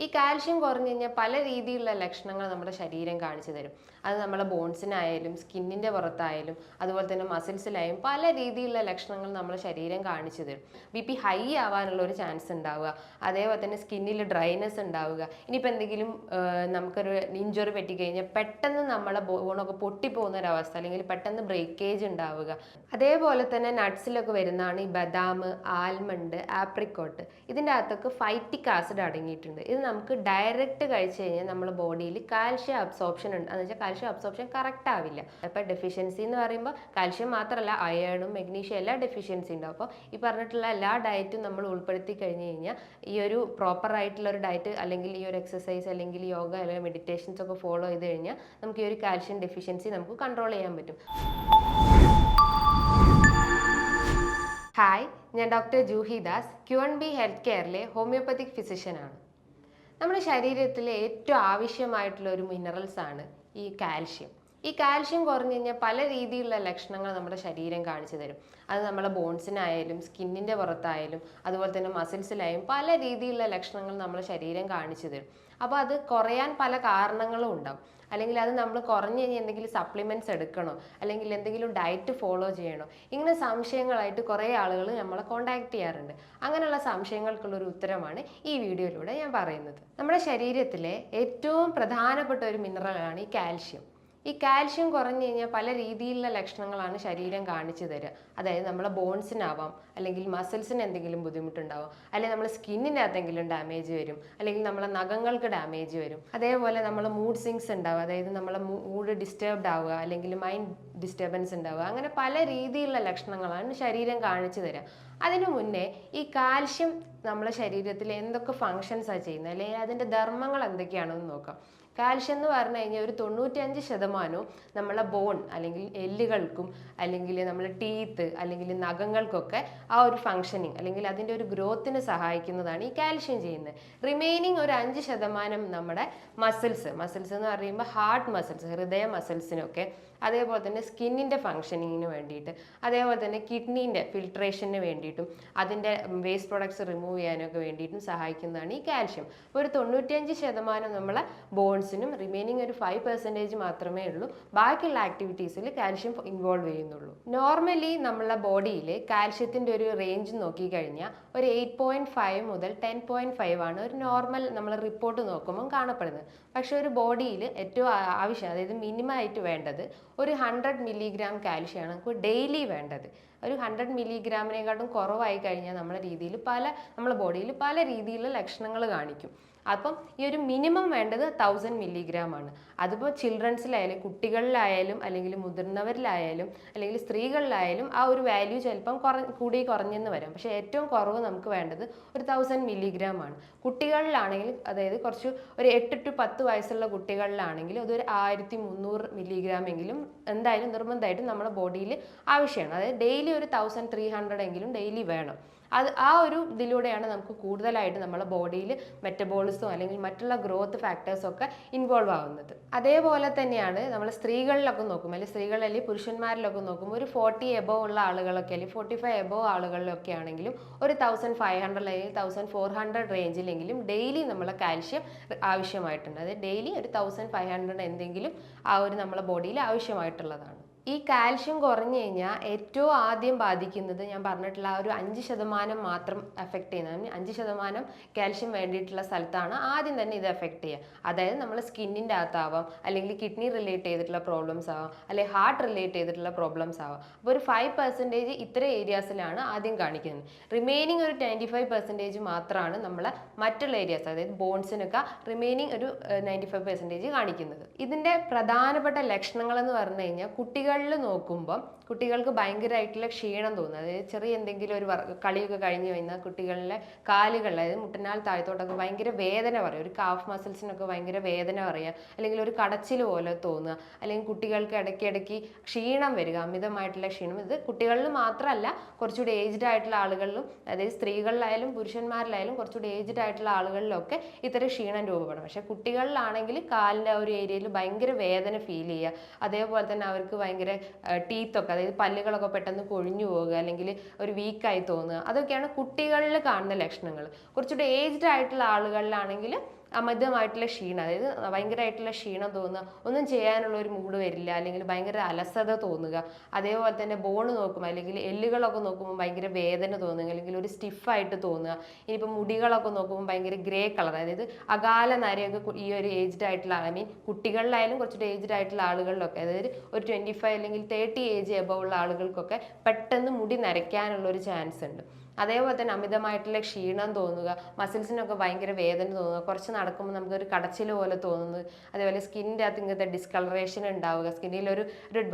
ഈ കാൽഷ്യം കുറഞ്ഞു കഴിഞ്ഞാൽ പല രീതിയിലുള്ള ലക്ഷണങ്ങൾ നമ്മുടെ ശരീരം കാണിച്ചു തരും. അത് നമ്മളെ ബോൺസിനായാലും സ്കിന്നിൻ്റെ പുറത്തായാലും അതുപോലെ തന്നെ മസിൽസിലായാലും പല രീതിയിലുള്ള ലക്ഷണങ്ങൾ നമ്മുടെ ശരീരം കാണിച്ചു തരും. BP ഹൈ ആവാനുള്ള ഒരു ചാൻസ് ഉണ്ടാവുക, അതേപോലെ തന്നെ സ്കിന്നിൽ ഡ്രൈനെസ് ഉണ്ടാവുക. ഇനിയിപ്പോൾ എന്തെങ്കിലും നമുക്കൊരു ഇഞ്ചുറി പറ്റിക്കഴിഞ്ഞാൽ പെട്ടെന്ന് നമ്മളെ ബോണൊക്കെ പൊട്ടിപ്പോകുന്ന ഒരവസ്ഥ, അല്ലെങ്കിൽ പെട്ടെന്ന് ബ്രേക്കേജ് ഉണ്ടാവുക. അതേപോലെ തന്നെ നട്ട്സിലൊക്കെ വരുന്നതാണ് ഈ ബദാം, ആൽമണ്ട്, ആപ്രിക്കോട്ട്. ഇതിൻ്റെ അകത്തൊക്കെ ഫൈറ്റിക് ആസിഡ് അടങ്ങിയിട്ടുണ്ട്. ഇത് നമുക്ക് ഡയറക്റ്റ് കഴിച്ചു കഴിഞ്ഞാൽ നമ്മുടെ ബോഡിയിൽ കാൽഷ്യം അബ്സോർപ്ഷൻ ഉണ്ട്. എന്ന് വെച്ചാൽ കാൽഷ്യം അബ്സോർപ്ഷൻ കറക്റ്റ് ആവില്ല. അപ്പോൾ ഡെഫിഷ്യൻസി എന്ന് പറയുമ്പോൾ കാൽഷ്യം മാത്രമല്ല, അയേണും മെഗ്നീഷ്യം എല്ലാ ഡെഫിഷ്യൻസി ഉണ്ടാവും. അപ്പോൾ ഈ പറഞ്ഞിട്ടുള്ള എല്ലാ ഡയറ്റും നമ്മൾ ഉൾപ്പെടുത്തി കഴിഞ്ഞ് കഴിഞ്ഞാൽ, ഈ ഒരു പ്രോപ്പർ ആയിട്ടുള്ള ഒരു ഡയറ്റ് അല്ലെങ്കിൽ ഈ ഒരു എക്സസൈസ് അല്ലെങ്കിൽ യോഗ അല്ലെങ്കിൽ മെഡിറ്റേഷൻസ് ഒക്കെ ഫോളോ ചെയ്ത് കഴിഞ്ഞാൽ നമുക്ക് ഈ ഒരു കാൽഷ്യം ഡെഫിഷ്യൻസി നമുക്ക് കൺട്രോൾ ചെയ്യാൻ പറ്റും. ഹായ്, ഞാൻ doctor Juhi Das, Q&B health കെയറിലെ ഹോമിയോപ്പത്തിക് ഫിസിഷ്യനാണ്. നമ്മുടെ ശരീരത്തിലെ ഏറ്റവും ആവശ്യമായിട്ടുള്ള ഒരു മിനറൽസ് ആണ് ഈ കാൽഷ്യം. ഈ കാൽഷ്യം കുറഞ്ഞു കഴിഞ്ഞാൽ പല രീതിയിലുള്ള ലക്ഷണങ്ങൾ നമ്മുടെ ശരീരം കാണിച്ചു തരും. അത് നമ്മളെ ബോൺസിനായാലും സ്കിന്നിൻ്റെ പുറത്തായാലും അതുപോലെ തന്നെ മസിൽസിലായാലും പല രീതിയിലുള്ള ലക്ഷണങ്ങൾ നമ്മുടെ ശരീരം കാണിച്ചു തരും. അപ്പോൾ അത് കുറയാൻ പല കാരണങ്ങളും ഉണ്ടാവും. അല്ലെങ്കിൽ അത് നമ്മൾ കുറഞ്ഞു കഴിഞ്ഞാൽ എന്തെങ്കിലും സപ്ലിമെൻറ്റ്സ് എടുക്കണോ, അല്ലെങ്കിൽ എന്തെങ്കിലും ഡയറ്റ് ഫോളോ ചെയ്യണോ, ഇങ്ങനെ സംശയങ്ങളായിട്ട് കുറേ ആളുകൾ നമ്മളെ കോൺടാക്ട് ചെയ്യാറുണ്ട്. അങ്ങനെയുള്ള സംശയങ്ങൾക്കുള്ളൊരു ഉത്തരമാണ് ഈ വീഡിയോയിലൂടെ ഞാൻ പറയുന്നത്. നമ്മുടെ ശരീരത്തിലെ ഏറ്റവും പ്രധാനപ്പെട്ട ഒരു മിനറലാണ് ഈ കാൽഷ്യം. ഈ കാൽഷ്യം കുറഞ്ഞു കഴിഞ്ഞാൽ പല രീതിയിലുള്ള ലക്ഷണങ്ങളാണ് ശരീരം കാണിച്ചു തരിക. അതായത് നമ്മളെ ബോൺസിനാവാം, അല്ലെങ്കിൽ മസിൽസിന് എന്തെങ്കിലും ബുദ്ധിമുട്ടുണ്ടാവും, അല്ലെങ്കിൽ നമ്മുടെ സ്കിന്നിൻ്റെ അകത്തെങ്കിലും ഡാമേജ് വരും, അല്ലെങ്കിൽ നമ്മളെ നഖങ്ങൾക്ക് ഡാമേജ് വരും. അതേപോലെ നമ്മൾ മൂഡ് സ്വിങ്സ് ഉണ്ടാവുക, അതായത് നമ്മളെ മൂഡ് ഡിസ്റ്റർബ്ഡ് ആവുക, അല്ലെങ്കിൽ മൈൻഡ് ഡിസ്റ്റർബൻസ് ഉണ്ടാവുക. അങ്ങനെ പല രീതിയിലുള്ള ലക്ഷണങ്ങളാണ് ശരീരം കാണിച്ചു തരിക. അതിനു മുന്നേ ഈ കാൽഷ്യം നമ്മളെ ശരീരത്തിൽ എന്തൊക്കെ ഫങ്ഷൻസാണ് ചെയ്യുന്നത്, അല്ലെങ്കിൽ അതിൻ്റെ ധർമ്മങ്ങൾ എന്തൊക്കെയാണെന്ന് നോക്കാം. കാൽഷ്യം എന്ന് പറഞ്ഞു കഴിഞ്ഞാൽ ഒരു 95% നമ്മളെ ബോൺ അല്ലെങ്കിൽ എല്ലുകൾക്കും അല്ലെങ്കിൽ നമ്മളെ ടീത്ത് അല്ലെങ്കിൽ നഖങ്ങൾക്കൊക്കെ ആ ഒരു ഫങ്ഷനിങ് അല്ലെങ്കിൽ അതിൻ്റെ ഒരു ഗ്രോത്തിന് സഹായിക്കുന്നതാണ് ഈ കാൽഷ്യം ചെയ്യുന്നത്. റിമൈനിങ് ഒരു 5% നമ്മുടെ മസിൽസ് എന്ന് പറയുമ്പോൾ ഹാർട്ട് മസിൽസ്, ഹൃദയ മസിൽസിനൊക്കെ, അതേപോലെ തന്നെ സ്കിന്നിൻ്റെ ഫങ്ഷനിങ്ങിന് വേണ്ടിയിട്ട്, അതേപോലെ തന്നെ കിഡ്നീൻ്റെ ഫിൽട്രേഷന് വേണ്ടിയിട്ടും അതിൻ്റെ വേസ്റ്റ് പ്രൊഡക്ട്സ് റിമൂവ് ചെയ്യാനൊക്കെ വേണ്ടിയിട്ടും സഹായിക്കുന്നതാണ് ഈ കാൽഷ്യം. അപ്പോൾ ഒരു 95% നമ്മളെ ബോൺസിനും റിമൈനിങ് ഒരു 5% മാത്രമേ ഉള്ളൂ ബാക്കിയുള്ള ആക്ടിവിറ്റീസിൽ കാൽഷ്യം ഇൻവോൾവ് ചെയ്യുന്നുള്ളൂ. നോർമലി നമ്മളെ ബോഡിയിൽ കാൽഷ്യത്തിൻ്റെ ഒരു റേഞ്ച് നോക്കിക്കഴിഞ്ഞാൽ ഒരു 8.5 മുതൽ 10.5 ആണ് ഒരു നോർമൽ നമ്മൾ റിപ്പോർട്ട് നോക്കുമ്പോൾ കാണപ്പെടുന്നത്. പക്ഷെ ഒരു ബോഡിയിൽ ഏറ്റവും ആവശ്യം, അതായത് മിനിമം ആയിട്ട് വേണ്ടത് ഒരു 100 മില്ലിഗ്രാം കാൽഷ്യമാണ് നമുക്ക് ഡെയിലി വേണ്ടത്. ഒരു 100 മില്ലിഗ്രാമിനെക്കാട്ടും കുറവായി കഴിഞ്ഞാൽ നമ്മളെ ബോഡിയിൽ പല രീതിയിലുള്ള ലക്ഷണങ്ങൾ കാണിക്കും. അപ്പം ഈ ഒരു മിനിമം വേണ്ടത് 1000 മില്ലിഗ്രാം ആണ്. അതിപ്പോൾ ചിൽഡ്രൻസിലായാലും കുട്ടികളിലായാലും അല്ലെങ്കിൽ മുതിർന്നവരിലായാലും അല്ലെങ്കിൽ സ്ത്രീകളിലായാലും ആ ഒരു വാല്യൂ ചിലപ്പം കൂടി കുറഞ്ഞെന്ന് വരാം. പക്ഷേ ഏറ്റവും കുറവ് നമുക്ക് വേണ്ടത് ഒരു 1000 മില്ലിഗ്രാം ആണ്. കുട്ടികളിലാണെങ്കിൽ, അതായത് കുറച്ച് ഒരു 8 to 10 വയസ്സുള്ള കുട്ടികളിലാണെങ്കിൽ അതൊരു 1300 മില്ലിഗ്രാം എങ്കിലും എന്തായാലും നിർബന്ധമായിട്ടും നമ്മുടെ ബോഡിയിൽ ആവശ്യമാണ്. അതായത് ഡെയിലി ഒരു 1300 എങ്കിലും ഡെയിലി വേണം. ആ ഒരു ഇതിലൂടെയാണ് നമുക്ക് കൂടുതലായിട്ട് നമ്മുടെ ബോഡിയിൽ മെറ്റബോളിസം അല്ലെങ്കിൽ മറ്റുള്ള ഗ്രോത്ത് ഫാക്ടേഴ്സൊക്കെ ഇൻവോൾവ് ആവുന്നത്. അതേപോലെ തന്നെയാണ് നമ്മൾ സ്ത്രീകളിലൊക്കെ നോക്കുമ്പോൾ, അല്ലെങ്കിൽ സ്ത്രീകളല്ലെങ്കിൽ പുരുഷന്മാരിലൊക്കെ നോക്കുമ്പോൾ ഒരു 40 എബോവ് ഉള്ള ആളുകളൊക്കെ അല്ലെങ്കിൽ 45 എബോവ് ആളുകളിലൊക്കെ ആണെങ്കിലും ഒരു 1500 അല്ലെങ്കിൽ 1400 റേഞ്ചിലെങ്കിലും ഡെയിലി നമ്മളെ കാൽഷ്യം ആവശ്യമായിട്ടുണ്ട്. അതായത് ഡെയിലി ഒരു 1500 എന്തെങ്കിലും ആ ഒരു നമ്മളെ ബോഡിയിൽ ആവശ്യമായിട്ടുള്ളതാണ്. ഈ കാൽഷ്യം കുറഞ്ഞു കഴിഞ്ഞാൽ ഏറ്റവും ആദ്യം ബാധിക്കുന്നത് ഞാൻ പറഞ്ഞിട്ടുള്ള ആ ഒരു 5% മാത്രം എഫക്റ്റ് ചെയ്യുന്നത്. 5% കാൽഷ്യം വേണ്ടിയിട്ടുള്ള സ്ഥലത്താണ് ആദ്യം തന്നെ ഇത് എഫക്റ്റ് ചെയ്യുക. അതായത് നമ്മൾ സ്കിന്നിൻ്റെ അകത്താവാം, അല്ലെങ്കിൽ കിഡ്നി റിലേറ്റ് ചെയ്തിട്ടുള്ള പ്രോബ്ലംസ് ആവാം, അല്ലെങ്കിൽ ഹാർട്ട് റിലേറ്റ് ചെയ്തിട്ടുള്ള പ്രോബ്ലംസ് ആവാം. അപ്പോൾ ഒരു 5% ഇത്തരം ഏരിയാസിലാണ് ആദ്യം കാണിക്കുന്നത്. റിമൈനിങ് ഒരു 95% മാത്രമാണ് നമ്മളെ മറ്റുള്ള ഏരിയാസ്, അതായത് ബോൺസിനൊക്കെ റിമൈനിങ് ഒരു 95% കാണിക്കുന്നത്. ഇതിൻ്റെ പ്രധാനപ്പെട്ട ലക്ഷണങ്ങൾ എന്ന് പറഞ്ഞു കഴിഞ്ഞാൽ കുട്ടികളിൽ നോക്കുമ്പോൾ കുട്ടികൾക്ക് ഭയങ്കരമായിട്ടുള്ള ക്ഷീണം തോന്നുന്നത്. അതായത് ചെറിയ എന്തെങ്കിലും ഒരു കളിയൊക്കെ കഴിഞ്ഞ് കഴിഞ്ഞാൽ കുട്ടികളിലെ കാലുകൾ, അതായത് മുട്ടനാൽ താഴത്തോട്ടൊക്കെ ഭയങ്കര വേദന പറയും, ഒരു കാഫ് മസിൽസിനൊക്കെ ഭയങ്കര വേദന പറയുക, അല്ലെങ്കിൽ ഒരു കടച്ചിൽ പോലെ തോന്നുക, അല്ലെങ്കിൽ കുട്ടികൾക്ക് ഇടയ്ക്കിടയ്ക്ക് ക്ഷീണം വരിക, അമിതമായിട്ടുള്ള ക്ഷീണം. ഇത് കുട്ടികളിൽ മാത്രമല്ല, കുറച്ചുകൂടി ഏജ്ഡ് ആയിട്ടുള്ള ആളുകളിലും, അതായത് സ്ത്രീകളിലായാലും പുരുഷന്മാരിലായാലും കുറച്ചുകൂടി ഏജ്ഡ് ആയിട്ടുള്ള ആളുകളിലൊക്കെ ഇത്തരം ക്ഷീണം രൂപപ്പെടും. പക്ഷേ കുട്ടികളിലാണെങ്കിൽ കാലിൻ്റെ ആ ഒരു ഏരിയയിൽ ഭയങ്കര വേദന ഫീൽ ചെയ്യുക, അതേപോലെ തന്നെ അവർക്ക് ഭയങ്കര ടീത്തൊക്കെ, അതായത് പല്ലുകളൊക്കെ പെട്ടെന്ന് കൊഴിഞ്ഞു പോവുക, അല്ലെങ്കിൽ ഒരു വീക്കായി തോന്നുക, അതൊക്കെയാണ് കുട്ടികളിൽ കാണുന്ന ലക്ഷണങ്ങൾ. കുറച്ചുകൂടി ഏജ്ഡ് ആയിട്ടുള്ള ആളുകളിലാണെങ്കിൽ അമിതമായിട്ടുള്ള ക്ഷീണം, അതായത് ഭയങ്കരമായിട്ടുള്ള ക്ഷീണം തോന്നുക, ഒന്നും ചെയ്യാനുള്ള ഒരു മൂഡ് വരില്ല, അല്ലെങ്കിൽ ഭയങ്കര അലസത തോന്നുക. അതേപോലെ തന്നെ ബോണ് നോക്കുമ്പോൾ അല്ലെങ്കിൽ എല്ലുകളൊക്കെ നോക്കുമ്പോൾ ഭയങ്കര വേദന തോന്നുക, അല്ലെങ്കിൽ ഒരു സ്റ്റിഫായിട്ട് തോന്നുക. ഇനിയിപ്പോൾ മുടികളൊക്കെ നോക്കുമ്പോൾ ഭയങ്കര ഗ്രേ കളർ, അതായത് അകാല നരയൊക്കെ ഈ ഒരു ഏജ്ഡ് ആയിട്ടുള്ള കുട്ടികളിലായാലും കുറച്ചുകൂടി ഏജ്ഡ് ആയിട്ടുള്ള ആളുകളിലൊക്കെ, അതായത് ഒരു 25 അല്ലെങ്കിൽ 30 ഏജ് എബവ് ഉള്ള ആളുകൾക്കൊക്കെ പെട്ടെന്ന് മുടി നരയ്ക്കാനുള്ള ഒരു ചാൻസ് ഉണ്ട്. അതേപോലെ തന്നെ അമിതമായിട്ടുള്ള ക്ഷീണം തോന്നുക, മസിൽസിനൊക്കെ ഭയങ്കര വേദന തോന്നുക, കുറച്ച് നടക്കുമ്പോൾ നമുക്കൊരു കടച്ചിൽ പോലെ തോന്നുന്നത്. അതേപോലെ സ്കിന്നിൻ്റെ അകത്ത് ഇങ്ങനത്തെ ഡിസ്കളറേഷൻ ഉണ്ടാവുക, സ്കിന്നിൽ ഒരു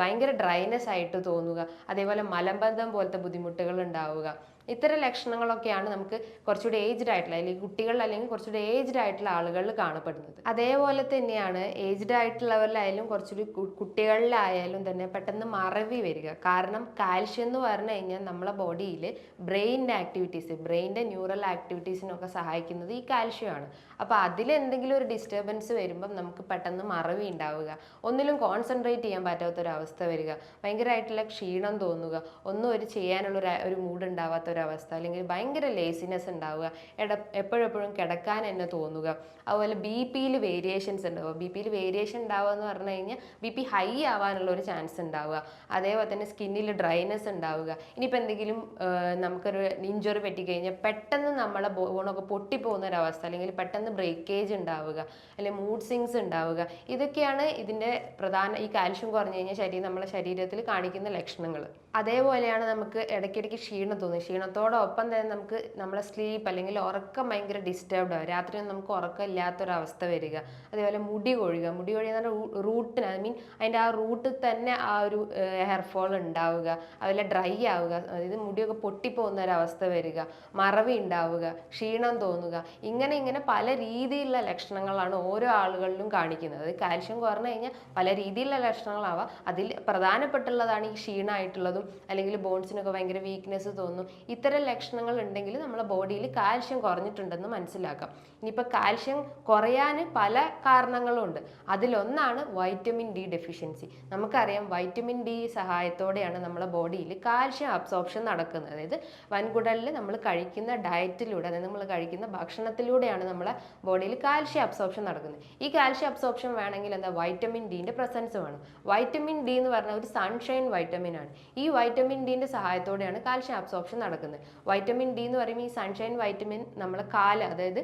ഭയങ്കര ഡ്രൈനെസ് ആയിട്ട് തോന്നുക. അതേപോലെ മലബന്ധം പോലത്തെ ബുദ്ധിമുട്ടുകൾ ഉണ്ടാവുക. ഇത്തരം ലക്ഷണങ്ങളൊക്കെയാണ് നമുക്ക് കുറച്ചുകൂടി ഏജ്ഡ് ആയിട്ടുള്ള, അല്ലെങ്കിൽ കുട്ടികളിൽ അല്ലെങ്കിൽ കുറച്ചുകൂടി ഏജ്ഡ് ആയിട്ടുള്ള ആളുകളിൽ കാണപ്പെടുന്നത്. അതേപോലെ തന്നെയാണ് ഏജ്ഡ് ആയിട്ടുള്ളവരിലായാലും കുറച്ചുകൂടി കുട്ടികളിലായാലും തന്നെ പെട്ടെന്ന് മറവി വരിക. കാരണം കാൽഷ്യം എന്ന് പറഞ്ഞു കഴിഞ്ഞാൽ നമ്മളെ ബോഡിയിൽ ബ്രെയിനിൻ്റെ ആക്ടിവിറ്റീസ്, ബ്രെയിനിൻ്റെ ന്യൂറൽ ആക്ടിവിറ്റീസിനൊക്കെ സഹായിക്കുന്നത് ഈ കാൽഷ്യമാണ്. അപ്പോൾ അതിലെന്തെങ്കിലും ഒരു ഡിസ്റ്റർബൻസ് വരുമ്പം നമുക്ക് പെട്ടെന്ന് മറവി ഉണ്ടാവുക, ഒന്നിലും കോൺസെൻട്രേറ്റ് ചെയ്യാൻ പറ്റാത്തൊരവസ്ഥ വരിക, ഭയങ്കരമായിട്ടുള്ള ക്ഷീണം തോന്നുക, ഒന്നും ചെയ്യാനുള്ള ഒരു മൂഡ് ഉണ്ടാവാത്ത ഒരവസ്ഥ, അല്ലെങ്കിൽ ഭയങ്കര ലേസിനെസ് ഉണ്ടാവുക, എപ്പോഴെപ്പോഴും കിടക്കാൻ തന്നെ തോന്നുക. അതുപോലെ ബി പിയിൽ വേരിയേഷൻസ് ഉണ്ടാവുക. ബി പിയിൽ വേരിയേഷൻ ഉണ്ടാവുക എന്ന് പറഞ്ഞു കഴിഞ്ഞാൽ ബി പി ഹൈ ആവാനുള്ള ഒരു ചാൻസ് ഉണ്ടാവുക. അതേപോലെ തന്നെ സ്കിന്നിൽ ഡ്രൈനെസ് ഉണ്ടാവുക. ഇനിയിപ്പോൾ എന്തെങ്കിലും നമുക്കൊരു ഇഞ്ചുറി പറ്റിക്കഴിഞ്ഞാൽ പെട്ടെന്ന് നമ്മളെ ബോണൊക്കെ പൊട്ടിപ്പോകുന്ന ഒരവസ്ഥ, അല്ലെങ്കിൽ പെട്ടെന്ന് ബ്രേക്കേജ് ഉണ്ടാവുക, അല്ലെങ്കിൽ മൂഡ് സ്വിങ്സ് ഉണ്ടാവുക. ഇതൊക്കെയാണ് ഇതിൻ്റെ ഈ കാൽഷ്യം കുറഞ്ഞു കഴിഞ്ഞാൽ നമ്മളെ ശരീരത്തിൽ കാണിക്കുന്ന ലക്ഷണങ്ങൾ. അതേപോലെയാണ് നമുക്ക് ഇടയ്ക്കിടയ്ക്ക് ക്ഷീണം തോന്നുന്നത്. ക്ഷീണത്തോടൊപ്പം തന്നെ നമുക്ക് നമ്മളെ സ്ലീപ്പ് അല്ലെങ്കിൽ ഉറക്കം ഭയങ്കര ഡിസ്റ്റർബ്ഡ് ആവും. രാത്രിയൊന്നും നമുക്ക് ഉറക്കം ഇല്ലാത്തൊരവസ്ഥ വരിക. അതേപോലെ മുടി കൊഴിയുക എന്ന് പറഞ്ഞാൽ റൂട്ടിന് അതിൻ്റെ ആ റൂട്ടിൽ തന്നെ ആ ഒരു ഹെയർ ഫോൾ ഉണ്ടാവുക, അതുപോലെ ഡ്രൈ ആവുക, അതായത് മുടിയൊക്കെ പൊട്ടിപ്പോകുന്ന ഒരവസ്ഥ വരിക, മറവി ഉണ്ടാവുക, ക്ഷീണം തോന്നുക. ഇങ്ങനെ പല രീതിയിലുള്ള ലക്ഷണങ്ങളാണ് ഓരോ ആളുകളിലും കാണിക്കുന്നത്. അത് കാൽഷ്യം കുറഞ്ഞു കഴിഞ്ഞാൽ പല രീതിയിലുള്ള ലക്ഷണങ്ങളാവാം. അതിൽ പ്രധാനപ്പെട്ടുള്ളതാണ് ഈ ക്ഷീണമായിട്ടുള്ളതും, അല്ലെങ്കിൽ ബോൺസിനൊക്കെ ഭയങ്കര വീക്ക്നെസ് തോന്നുന്നു. ഇത്തരം ലക്ഷണങ്ങൾ ഉണ്ടെങ്കിൽ നമ്മളെ ബോഡിയിൽ കാൽഷ്യം കുറഞ്ഞിട്ടുണ്ടെന്ന് മനസ്സിലാക്കാം. ഇനിയിപ്പോൾ കാൽഷ്യം കുറയാൻ പല കാരണങ്ങളുണ്ട്. അതിലൊന്നാണ് വൈറ്റമിൻ ഡി ഡെഫിഷ്യൻസി. നമുക്കറിയാം വൈറ്റമിൻ ഡി സഹായത്തോടെയാണ് നമ്മളെ ബോഡിയിൽ കാൽഷ്യം അബ്സോർപ്ഷൻ നടക്കുന്നത്. അതായത് വൻകുടലിൽ നമ്മൾ കഴിക്കുന്ന ഡയറ്റിലൂടെ, അതായത് നമ്മൾ കഴിക്കുന്ന ഭക്ഷണത്തിലൂടെയാണ് നമ്മളെ ബോഡിയിൽ കാൽഷ്യം അബ്സോർപ്ഷൻ നടക്കുന്നത്. ഈ കാൽഷ്യം അബ്സോർപ്ഷൻ വേണമെങ്കിൽ വൈറ്റമിൻ ഡിൻ്റെ പ്രസൻസ് വേണം. വൈറ്റമിൻ ഡി എന്ന് പറഞ്ഞാൽ ഒരു സൺഷൈൻ വൈറ്റമിൻ ആണ്. ഈ വൈറ്റമിൻ ഡിൻ്റെ സഹായത്തോടെയാണ് കാൽഷ്യം അബ്സോർപ്ഷൻ നടക്കുന്നത്. വൈറ്റമിൻ ഡി എന്ന് പറയുമ്പോൾ ഈ സൺഷൈൻ വൈറ്റമിൻ നമ്മളെ അതായത്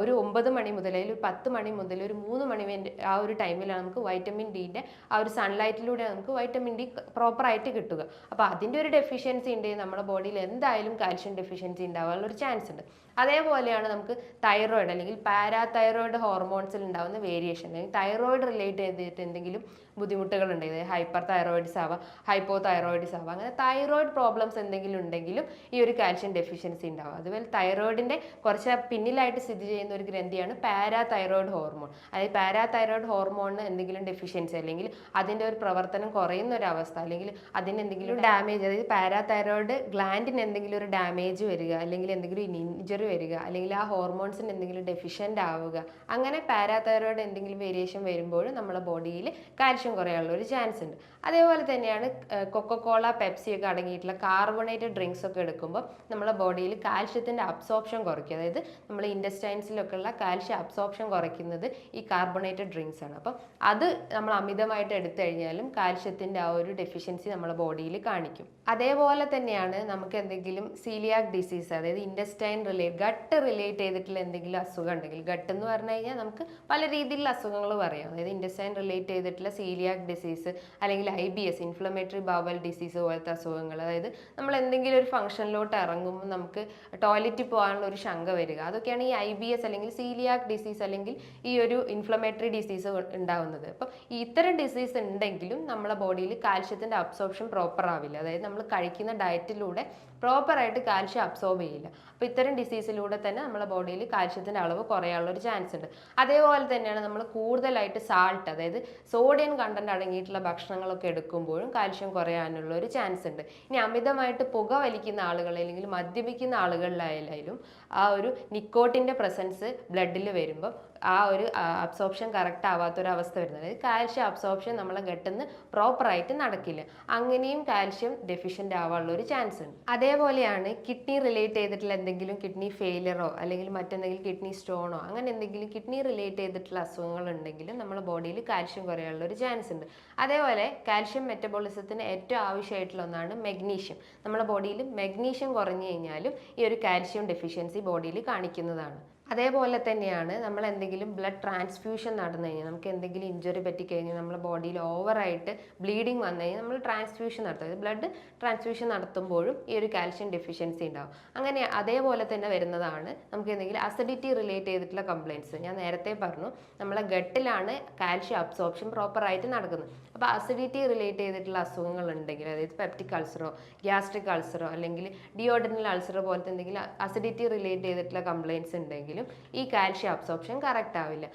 ഒരു 9 മണി മുതൽ അല്ലെങ്കിൽ ഒരു 10 മണി മുതൽ ഒരു 3 മണി വരെ ആ ഒരു ടൈമിലാണ് നമുക്ക് വൈറ്റമിൻ ഡിൻ്റെ ആ ഒരു സൺലൈറ്റിലൂടെ നമുക്ക് വൈറ്റമിൻ ഡി പ്രോപ്പറായിട്ട് കിട്ടുക. അപ്പോൾ അതിൻ്റെ ഒരു ഡെഫിഷ്യൻസി ഉണ്ടെങ്കിൽ നമ്മുടെ ബോഡിയിൽ എന്തായാലും കാൽഷ്യം ഡെഫിഷ്യൻസി ഉണ്ടാവാനുള്ള ഒരു ചാൻസ് ഉണ്ട്. അതേപോലെയാണ് നമുക്ക് തൈറോയിഡ് അല്ലെങ്കിൽ പാരാതൈറോയിഡ് ഹോർമോൺസിൽ ഉണ്ടാകുന്ന വേരിയേഷൻ, അല്ലെങ്കിൽ തൈറോയിഡ് റിലേറ്റ് ചെയ്തിട്ട് എന്തെങ്കിലും ബുദ്ധിമുട്ടുകൾ ഉണ്ടെങ്കിൽ ഹൈപ്പർ തൈറോയിഡ്സ് ആവാം, ഹൈപ്പോ തൈറോയിഡ്സ് ആവാം, അങ്ങനെ തൈറോയിഡ് പ്രോബ്ലംസ് എന്തെങ്കിലും ഉണ്ടെങ്കിലും ഈ ഒരു കാൽഷ്യം ഡെഫിഷ്യൻസി ഉണ്ടാവും. അതുപോലെ തൈറോയിഡിൻ്റെ കുറച്ച് പിന്നിലായിട്ട് സ്ഥിതി ചെയ്യുന്ന ഒരു ഗ്രന്ഥിയാണ് പാരാതൈറോയിഡ് ഹോർമോൺ. അതായത് പാരാതൈറോയിഡ് ഹോർമോണിന് എന്തെങ്കിലും ഡെഫിഷ്യൻസി അല്ലെങ്കിൽ അതിൻ്റെ ഒരു പ്രവർത്തനം കുറയുന്ന ഒരു അവസ്ഥ, അല്ലെങ്കിൽ അതിന് എന്തെങ്കിലും ഡാമേജ്, അതായത് പാരാതൈറോയിഡ് ഗ്ലാൻഡിന് എന്തെങ്കിലും ഒരു ഡാമേജ് വരിക, അല്ലെങ്കിൽ എന്തെങ്കിലും ഇഞ്ചറി വരിക, അല്ലെങ്കിൽ ആ ഹോർമോൺസിന് എന്തെങ്കിലും ഡെഫിഷ്യൻ്റ് ആവുക, അങ്ങനെ പാരാതൈറോയിഡ് എന്തെങ്കിലും വേരിയേഷൻ വരുമ്പോഴും നമ്മുടെ ബോഡിയിൽ കാൽഷ്യം കുറയാനുള്ള ഒരു ചാൻസ് ഉണ്ട്. അതേപോലെ തന്നെയാണ് കൊക്കക്കോള, പെപ്സി ഒക്കെ അടങ്ങിയിട്ടുള്ള കാർബണേറ്റഡ് ഡ്രിങ്ക്സ് ഒക്കെ എടുക്കുമ്പോൾ നമ്മുടെ ബോഡിയിൽ കാൽഷ്യത്തിൻ്റെ അബ്സോർപ്ഷൻ കുറയ്ക്കും. അതായത് നമ്മൾ ഇൻറ്റസ്റ്റൈൻസിലൊക്കെ ഉള്ള കാൽഷ്യം അബ്സോർപ്ഷൻ കുറയ്ക്കുന്നത് ഈ കാർബണേറ്റഡ് ഡ്രിങ്ക്സ് ആണ്. അപ്പം അത് നമ്മൾ അമിതമായിട്ട് എടുത്തു കഴിഞ്ഞാലും കാൽഷ്യത്തിൻ്റെ ആ ഒരു ഡെഫിഷ്യൻസി നമ്മുടെ ബോഡിയിൽ കാണിക്കും. അതേപോലെ തന്നെയാണ് നമുക്ക് എന്തെങ്കിലും സീലിയാക് ഡിസീസ്, അതായത് ഇൻറ്റസ്റ്റൈൻ ഗട്ട് റിലേറ്റ് ചെയ്തിട്ടുള്ള എന്തെങ്കിലും അസുഖം ഉണ്ടെങ്കിൽ, ഗട്ട് എന്ന് പറഞ്ഞു കഴിഞ്ഞാൽ നമുക്ക് പല രീതിയിലുള്ള അസുഖങ്ങൾ പറയാം. അതായത് ഇൻറ്റസ്റ്റൈൻ റിലേറ്റ് ചെയ്തിട്ടുള്ള സീലിയാക് ഡിസീസ്, അല്ലെങ്കിൽ IBS ഇൻഫ്ലമേറ്ററി ബവൽ ഡിസീസ് പോലത്തെ അസുഖങ്ങൾ, അതായത് നമ്മൾ എന്തെങ്കിലും ഒരു ഫംഗ്ഷനിലോട്ട് ഇറങ്ങുമ്പോൾ നമുക്ക് ടോയ്ലറ്റിൽ പോകാനുള്ള ഒരു ശങ്ക വരിക, അതൊക്കെയാണ് ഈ IBS അല്ലെങ്കിൽ സീലിയാക് ഡിസീസ് അല്ലെങ്കിൽ ഈ ഒരു ഇൻഫ്ലമേറ്ററി ഡിസീസ് ഉണ്ടാവുന്നത്. അപ്പോൾ ഇത്തരം ഡിസീസ് ഉണ്ടെങ്കിലും നമ്മളെ ബോഡിയിൽ കാൽഷ്യത്തിൻ്റെ അബ്സോർപ്ഷൻ പ്രോപ്പർ ആവില്ല. അതായത് നമ്മൾ കഴിക്കുന്ന ഡയറ്റിലൂടെ പ്രോപ്പറായിട്ട് കാൽഷ്യം അബ്സോർബ് ചെയ്യില്ല. അപ്പോൾ ഇത്തരം ഡിസീസിലൂടെ തന്നെ നമ്മുടെ ബോഡിയിൽ കാൽഷ്യത്തിൻ്റെ അളവ് കുറയാനുള്ള ഒരു ചാൻസ് ഉണ്ട്. അതേപോലെ തന്നെയാണ് നമ്മൾ കൂടുതലായിട്ട് സാൾട്ട്, അതായത് സോഡിയം കണ്ടന്റ് അടങ്ങിയിട്ടുള്ള ഭക്ഷണങ്ങളൊക്കെ എടുക്കുമ്പോഴും കാൽഷ്യം കുറയാനുള്ള ഒരു ചാൻസ് ഉണ്ട്. ഇനി അമിതമായിട്ട് പുക വലിക്കുന്ന ആളുകൾ അല്ലെങ്കിൽ മദ്യപിക്കുന്ന ആളുകളിലായാലും ആ ഒരു നിക്കോട്ടിൻ്റെ പ്രസൻസ് ബ്ലഡിൽ വരുമ്പോൾ ആ ഒരു അബ്സോർപ്ഷൻ കറക്റ്റ് ആവാത്തൊരവസ്ഥ വരുന്നത്, അതായത് കാൽഷ്യം അബ്സോർപ്ഷൻ നമ്മളെ ഗട്ടിൽ നിന്ന് പ്രോപ്പറായിട്ട് നടക്കില്ല. അങ്ങനെയും കാൽഷ്യം ഡെഫിഷ്യൻ്റ് ആവാനുള്ള ഒരു ചാൻസ് ഉണ്ട്. അതേപോലെയാണ് കിഡ്നി റിലേറ്റ് ചെയ്തിട്ടുള്ള എന്തെങ്കിലും കിഡ്നി ഫെയിലിയറോ അല്ലെങ്കിൽ മറ്റെന്തെങ്കിലും കിഡ്നി സ്റ്റോണോ അങ്ങനെ എന്തെങ്കിലും കിഡ്നി റിലേറ്റ് ചെയ്തിട്ടുള്ള അസുഖങ്ങൾ ഉണ്ടെങ്കിൽ നമ്മുടെ ബോഡിയിൽ കാൽഷ്യം കുറയാനുള്ള ഒരു ചാൻസ് ഉണ്ട്. അതേപോലെ കാൽഷ്യം മെറ്റബോളിസത്തിന് ഏറ്റവും ആവശ്യമായിട്ടുള്ള ഒന്നാണ് മെഗ്നീഷ്യം. നമ്മുടെ ബോഡിയിൽ മെഗ്നീഷ്യം കുറഞ്ഞു കഴിഞ്ഞാലും ഈ ഒരു കാൽഷ്യം ഡെഫിഷ്യൻസി ബോഡിയിൽ കാണിക്കുന്നതാണ്. അതേപോലെ തന്നെയാണ് നമ്മൾ എന്തെങ്കിലും ബ്ലഡ് ട്രാൻസ്ഫ്യൂഷൻ നടന്നു കഴിഞ്ഞാൽ, നമുക്ക് എന്തെങ്കിലും ഇഞ്ചുറി പറ്റിക്കഴിഞ്ഞാൽ നമ്മുടെ ബോഡിയിൽ ഓവറായിട്ട് ബ്ലീഡിങ് വന്നു കഴിഞ്ഞാൽ നമ്മൾ ട്രാൻസ്ഫ്യൂഷൻ നടത്തും. ബ്ലഡ് ട്രാൻസ്ഫ്യൂഷൻ നടത്തുമ്പോഴും ഈ ഒരു കാൽഷ്യം ഡെഫിഷ്യൻസി ഉണ്ടാവും. അങ്ങനെ അതേപോലെ തന്നെ വരുന്നതാണ് നമുക്ക് എന്തെങ്കിലും അസിഡിറ്റി റിലേറ്റ് ചെയ്തിട്ടുള്ള കംപ്ലയിൻറ്റ്സ്. ഞാൻ നേരത്തെ പറഞ്ഞു നമ്മളെ ഗട്ടിലാണ് കാൽഷ്യം അബ്സോർപ്ഷൻ പ്രോപ്പറായിട്ട് നടക്കുന്നത്. അപ്പോൾ അസിഡിറ്റി റിലേറ്റ് ചെയ്തിട്ടുള്ള അസുഖങ്ങൾ ഉണ്ടെങ്കിൽ, അതായത് പെപ്റ്റിക് അൾസറോ ഗ്യാസ്ട്രിക് അൾസറോ അല്ലെങ്കിൽ ഡിയോഡനൽ അൾസറോ പോലത്തെ എന്തെങ്കിലും അസിഡിറ്റി റിലേറ്റ് ചെയ്തിട്ടുള്ള കംപ്ലയിൻറ്റ്സ് ഉണ്ടെങ്കിലും ഈ കാൽഷ്യം അബ്സോർപ്ഷൻ കറക്റ്റ് ആവില്ല.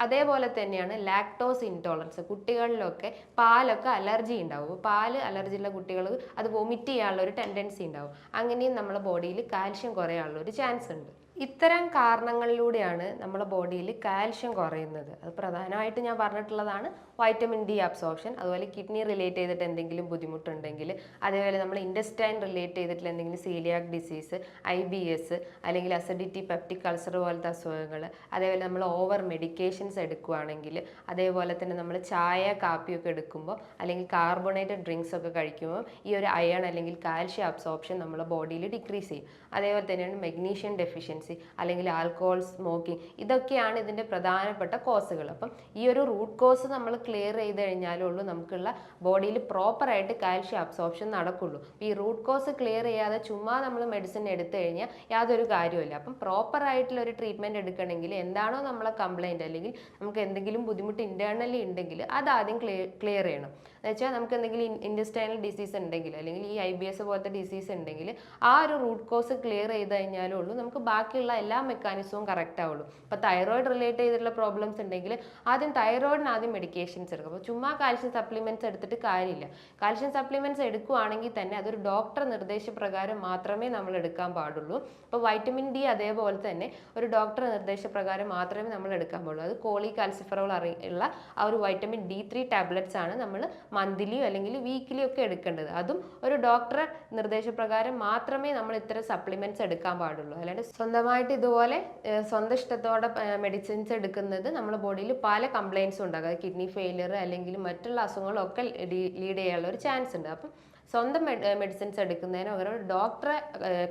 അതേപോലെ തന്നെയാണ് ലാക്ടോസ് ഇൻടോളറൻസ്. കുട്ടികളിലൊക്കെ പാലൊക്കെ അലർജി ഉണ്ടാവും. പാല് അലർജി ഉള്ള കുട്ടികൾ അത് വൊമിറ്റ് ചെയ്യാനുള്ള ഒരു ടെൻഡൻസി ഉണ്ടാവും. അങ്ങനെയും നമ്മുടെ ബോഡിയിൽ കാൽഷ്യം കുറയാനുള്ള ഒരു ചാൻസ് ഉണ്ട്. ഇത്തരം കാരണങ്ങളിലൂടെയാണ് നമ്മുടെ ബോഡിയിൽ കാൽഷ്യം കുറയുന്നത്. അത് പ്രധാനമായിട്ട് ഞാൻ പറഞ്ഞിട്ടുള്ളതാണ് വൈറ്റമിൻ ഡി അബ്സോർപ്ഷൻ, അതുപോലെ കിഡ്നി റിലേറ്റ് ചെയ്തിട്ട് എന്തെങ്കിലും ബുദ്ധിമുട്ടുണ്ടെങ്കിൽ, അതേപോലെ നമ്മൾ ഇൻറ്റസ്റ്റൈൻ റിലേറ്റ് ചെയ്തിട്ടുള്ള എന്തെങ്കിലും സീലിയാക് ഡിസീസ്, IBS അല്ലെങ്കിൽ അസിഡിറ്റി, പെപ്റ്റിക് അൾസർ പോലത്തെ അസുഖങ്ങൾ, അതേപോലെ നമ്മൾ ഓവർ മെഡിക്കേഷൻസ് എടുക്കുകയാണെങ്കിൽ, അതേപോലെ തന്നെ നമ്മൾ ചായ കാപ്പിയൊക്കെ എടുക്കുമ്പോൾ അല്ലെങ്കിൽ കാർബണേറ്റഡ് ഡ്രിങ്ക്സ് ഒക്കെ കഴിക്കുമ്പോൾ ഈ ഒരു അയൺ അല്ലെങ്കിൽ കാൽഷ്യം അബ്സോർപ്ഷൻ നമ്മുടെ ബോഡിയിൽ ഡിക്രീസ് ചെയ്യും. അതേപോലെ തന്നെയാണ് മെഗ്നീഷ്യം ഡെഫിഷ്യൻസി അല്ലെങ്കിൽ ആൽക്കഹോൾ, സ്മോക്കിംഗ്, ഇതൊക്കെയാണ് ഇതിൻ്റെ പ്രധാനപ്പെട്ട കോസുകൾ. അപ്പം ഈ ഒരു റൂട്ട് കോസ് നമ്മൾ ക്ലിയർ ചെയ്ത് കഴിഞ്ഞാലുള്ളൂ നമുക്കുള്ള ബോഡിയിൽ പ്രോപ്പറായിട്ട് കാൽഷ്യം അബ്സോർപ്ഷൻ നടക്കുള്ളൂ. ഈ റൂട്ട് കോസ് ക്ലിയർ ചെയ്യാതെ ചുമ്മാ നമ്മൾ മെഡിസിൻ എടുത്തു കഴിഞ്ഞാൽ യാതൊരു കാര്യമില്ല. അപ്പം പ്രോപ്പറായിട്ടുള്ള ഒരു ട്രീറ്റ്മെൻറ്റ് എടുക്കണമെങ്കിൽ എന്താണോ നമ്മളെ കംപ്ലയിൻറ്റ് അല്ലെങ്കിൽ നമുക്ക് എന്തെങ്കിലും ബുദ്ധിമുട്ട് ഇൻറ്റേർണലി ഉണ്ടെങ്കിൽ അതാദ്യം ക്ലിയർ ചെയ്യണം. എന്നുവെച്ചാൽ നമുക്ക് എന്തെങ്കിലും ഇൻറ്റസ്റ്റൈനൽ ഡിസീസ് ഉണ്ടെങ്കിൽ അല്ലെങ്കിൽ ഈ IBS പോലത്തെ ഡിസീസ് ഉണ്ടെങ്കിൽ ആ ഒരു റൂട്ട് കോസ് ക്ലിയർ ചെയ്ത് കഴിഞ്ഞാലേ ഉള്ളൂ നമുക്ക് ബാക്കിയുള്ള എല്ലാ മെക്കാനിസവും കറക്റ്റ് ആവുള്ളൂ. ഇപ്പോൾ തൈറോയിഡ് റിലേറ്റ് ചെയ്തിട്ടുള്ള പ്രോബ്ലംസ് ഉണ്ടെങ്കിൽ ആദ്യം തൈറോയിഡിന് ആദ്യം മെഡിക്കേഷൻസ് എടുക്കും. അപ്പോൾ ചുമ്മാ കാൽഷ്യം സപ്ലിമെൻറ്റ്സ് എടുത്തിട്ട് കാര്യമില്ല. കാൽഷ്യം സപ്ലിമെൻറ്റ്സ് എടുക്കുകയാണെങ്കിൽ തന്നെ അതൊരു ഡോക്ടർ നിർദ്ദേശപ്രകാരം മാത്രമേ നമ്മൾ എടുക്കാൻ പാടുള്ളൂ. ഇപ്പോൾ വൈറ്റമിൻ ഡി അതേപോലെ തന്നെ ഒരു ഡോക്ടർ നിർദ്ദേശപ്രകാരം മാത്രമേ നമ്മൾ എടുക്കാൻ പാടുള്ളൂ. അത് കോളികാൽസിഫറോൾ ഉള്ള ആ ഒരു വൈറ്റമിൻ D3 ടാബ്ലറ്റ്സ് ആണ് നമ്മൾ മന്ത്ലിയോ അല്ലെങ്കിൽ വീക്കിലിയോ ഒക്കെ എടുക്കേണ്ടത്. അതും ഒരു ഡോക്ടറെ നിർദ്ദേശപ്രകാരം മാത്രമേ നമ്മൾ ഇത്തരം സപ്ലിമെന്റ്സ് എടുക്കാൻ പാടുള്ളൂ. അല്ലാണ്ട് സ്വന്തമായിട്ട് ഇതുപോലെ സ്വന്തം ഇഷ്ടത്തോടെ മെഡിസിൻസ് എടുക്കുന്നത് നമ്മുടെ ബോഡിയിൽ പല കംപ്ലയിൻസും ഉണ്ടാകും. അത് കിഡ്നി ഫെയിലിയർ അല്ലെങ്കിൽ മറ്റുള്ള അസുഖങ്ങളൊക്കെ ലീഡ് ചെയ്യാനുള്ള ഒരു ചാൻസ് ഉണ്ട്. അപ്പം സ്വന്തം മെഡിസിൻസ് എടുക്കുന്നതിന് ഒരു ഡോക്ടറെ